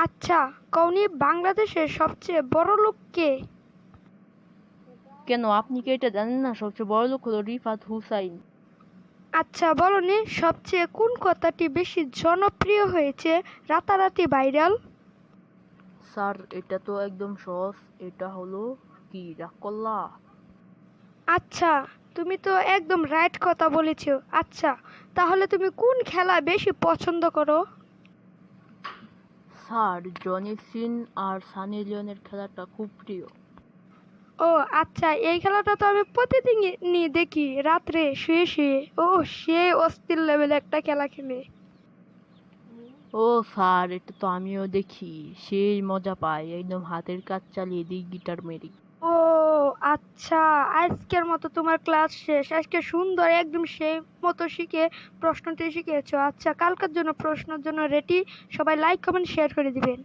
আচ্ছা, কওনি বাংলাদেশের সবচেয়ে বড় লোক কে? কেন, আপনি কি এটা জানেন না? সবচেয়ে বড় লোক হলো রিফাত হুসাইন। আচ্ছা বলনি, সবচেয়ে কোন কথাটি বেশি জনপ্রিয় হয়েছে, রাতারাতি ভাইরাল? স্যার, এটা তো একদম সহজ। এটা হলো কি, রাগ করলা? আচ্ছা, তুমি তো একদম রাইট কথা বলেছো। আচ্ছা, তাহলে তুমি কোন খেলা বেশি পছন্দ করো? স্যার, জনি সিন আর সানি লিওনের খেলাটা খুব প্রিয়। ও আচ্ছা, এই খেলাটা তো আমি প্রতিদিনই দেখি রাত্রে শুয়ে শুয়ে। ও, সে অস্থির লেভেলে একটা খেলা খেলে। ও স্যার, এটা তো আমিও দেখি। সেই মজা পাই, একদম হাতের কাজ চালিয়ে দিই গিটার মেরি। ও আচ্ছা, আজকের মতো তোমার ক্লাস শেষ। আজকে সুন্দর একদম সেই মতো শিখে প্রশ্নটি শিখেছো। আচ্ছা, কালকের জন্য প্রশ্নের জন্য রেডি। সবাই লাইক কমেন্ট শেয়ার করে দিবেন।